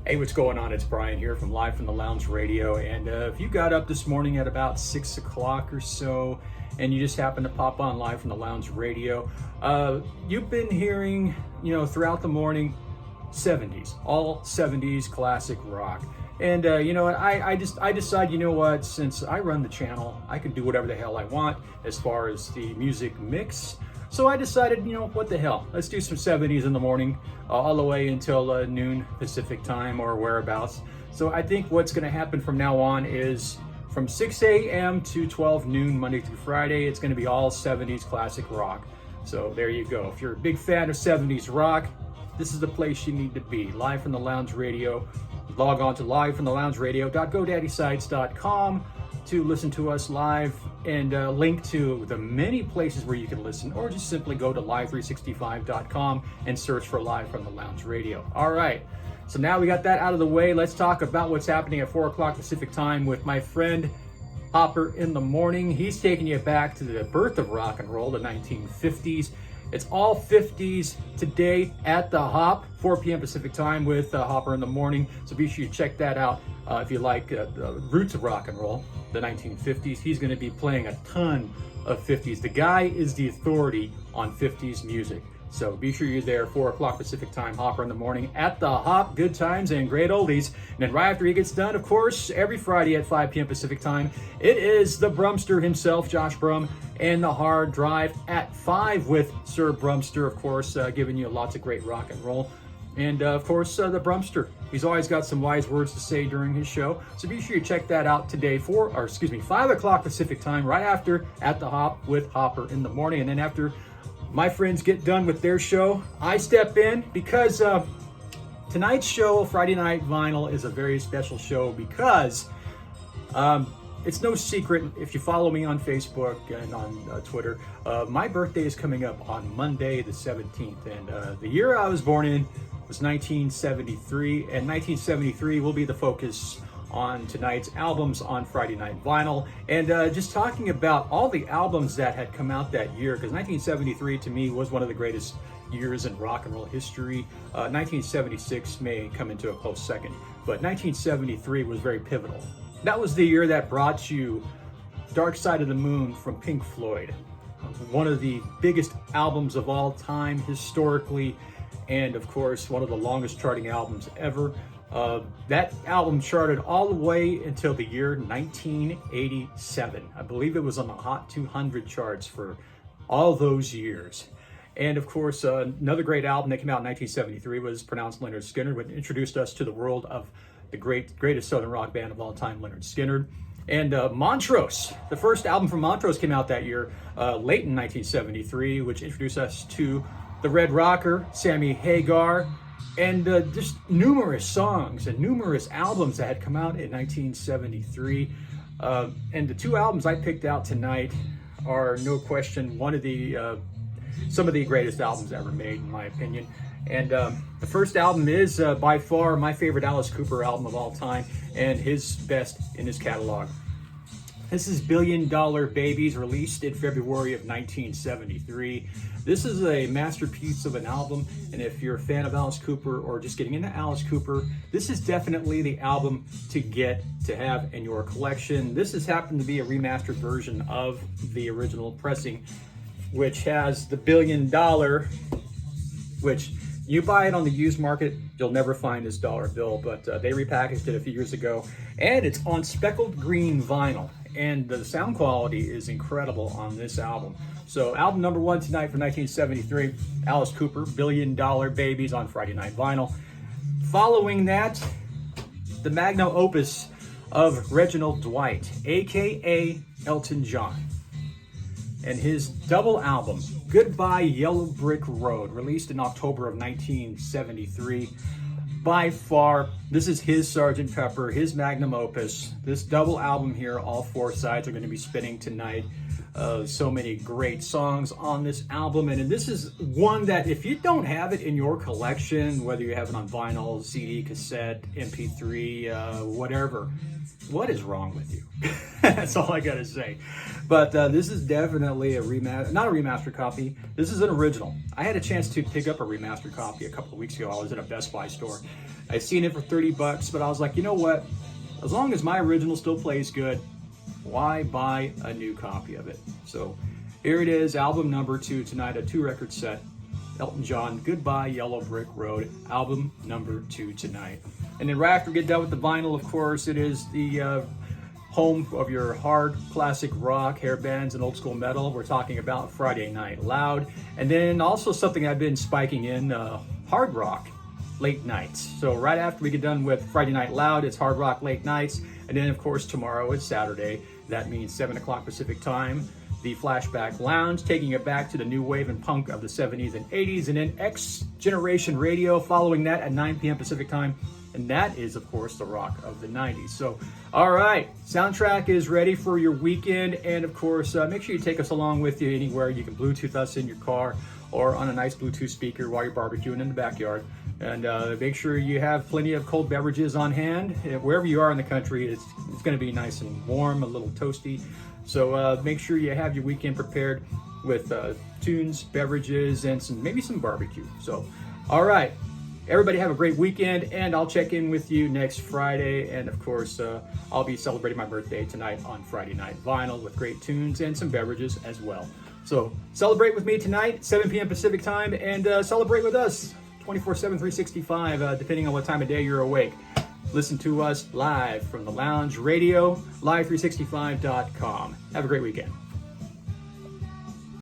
Hey, what's going on? It's Brian here from Live from the Lounge Radio. And if you got up this morning at about 6 o'clock or so, and you just happened to pop on Live from the Lounge Radio, you've been hearing, throughout the morning, 70s, all 70s classic rock. And I decided, since I run the channel, I can do whatever the hell I want as far as the music mix. So I decided, what the hell, let's do some 70s in the morning, all the way until noon Pacific time or whereabouts. So I think what's going to happen from now on is from 6 a.m. to 12 noon, Monday through Friday, it's going to be all 70s classic rock. So there you go. If you're a big fan of 70s rock, this is the place you need to be. Live from the Lounge Radio. Log on to livefromtheloungeradio.godaddysites.com to listen to us live, and link to the many places where you can listen, or just simply go to live365.com and search for Live from the Lounge Radio. All right, so now we got that out of the way, let's talk about what's happening at 4 o'clock Pacific time with my friend Hopper in the Morning. He's taking you back to the birth of rock and roll, the 1950s. It's all 50s today at the Hop, 4 p.m. Pacific time with Hopper in the Morning. So be sure you check that out if you like the roots of rock and roll, the 1950s. He's going to be playing a ton of 50s. The guy is the authority on 50s music. So be sure you're there, 4 o'clock Pacific time, Hopper in the Morning at the Hop. Good times and great oldies. And then right after he gets done, of course, every Friday at 5 p.m. Pacific time, it is the Brumster himself, Josh Brum, and the Hard Drive at 5 with Sir Brumster, of course, giving you lots of great rock and roll. And of course, the Brumster. He's always got some wise words to say during his show. So be sure you check that out today, 5 o'clock Pacific time, right after At the Hop with Hopper in the Morning. And then after my friends get done with their show, I step in because tonight's show, Friday Night Vinyl, is a very special show because it's no secret, if you follow me on Facebook and on Twitter, my birthday is coming up on Monday the 17th. And the year I was born in was 1973, and 1973 will be the focus on tonight's albums on Friday Night Vinyl, and just talking about all the albums that had come out that year, because 1973 to me was one of the greatest years in rock and roll history. 1976 may come into a close second, but 1973 was very pivotal. That was the year that brought you Dark Side of the Moon from Pink Floyd, one of the biggest albums of all time historically, and of course one of the longest charting albums ever. That album charted all the way until the year 1987. I believe it was on the Hot 200 charts for all those years. And of course, another great album that came out in 1973 was pronounced Lynyrd Skynyrd, which introduced us to the world of the greatest Southern rock band of all time, Lynyrd Skynyrd. And Montrose, the first album from Montrose came out that year, late in 1973, which introduced us to the Red Rocker, Sammy Hagar, and just numerous songs and numerous albums that had come out in 1973. And the two albums I picked out tonight are, no question, some of the greatest albums ever made, in my opinion. And the first album is by far my favorite Alice Cooper album of all time, and his best in his catalog. This is Billion Dollar Babies, released in February of 1973. This is a masterpiece of an album, and if you're a fan of Alice Cooper or just getting into Alice Cooper, this is definitely the album to have in your collection. This has happened to be a remastered version of the original pressing, which has the $Billion, which you buy it on the used market, you'll never find this dollar bill, but they repackaged it a few years ago, and it's on speckled green vinyl, and the sound quality is incredible on this album. So album number one tonight from 1973, Alice Cooper, $Billion Babies on Friday Night Vinyl. Following that, the magnum opus of Reginald Dwight, aka Elton John, and his double album, Goodbye Yellow Brick Road, released in October of 1973. By far, this is his Sgt. Pepper, his magnum opus. This double album here, all four sides are going to be spinning tonight. So many great songs on this album, and this is one that if you don't have it in your collection, whether you have it on vinyl, CD, cassette, MP3, whatever, what is wrong with you? That's all I gotta say. But this is definitely not a remastered copy. This is an original. I had a chance to pick up a remastered copy a couple of weeks ago. I was at a Best Buy store. I seen it for $30, but I was like, you know what? As long as my original still plays good, why buy a new copy of it? So here it is, album number 2 tonight, a 2-record set. Elton John, Goodbye Yellow Brick Road, album number 2 tonight. And then right after we get done with the vinyl, of course, it is the home of your hard classic rock, hair bands, and old school metal. We're talking about Friday Night Loud. And then also something I've been spiking in, hard rock late nights. So right after we get done with Friday Night Loud, it's hard rock late nights. And then, of course, tomorrow is Saturday. That means 7 o'clock Pacific time. The Flashback Lounge, taking it back to the new wave and punk of the 70s and 80s. And then X Generation Radio following that at 9 p.m. Pacific time. And that is, of course, the rock of the 90s. So, all right, soundtrack is ready for your weekend. And, of course, make sure you take us along with you anywhere. You can Bluetooth us in your car or on a nice Bluetooth speaker while you're barbecuing in the backyard. And make sure you have plenty of cold beverages on hand. Wherever you are in the country, it's going to be nice and warm, a little toasty. So make sure you have your weekend prepared with tunes, beverages, and maybe some barbecue. So, all right. Everybody have a great weekend, and I'll check in with you next Friday. And, of course, I'll be celebrating my birthday tonight on Friday Night Vinyl with great tunes and some beverages as well. So celebrate with me tonight, 7 p.m. Pacific time, and celebrate with us 24/7, 365, depending on what time of day you're awake. Listen to us live from the Lounge Radio, live365.com. Have a great weekend.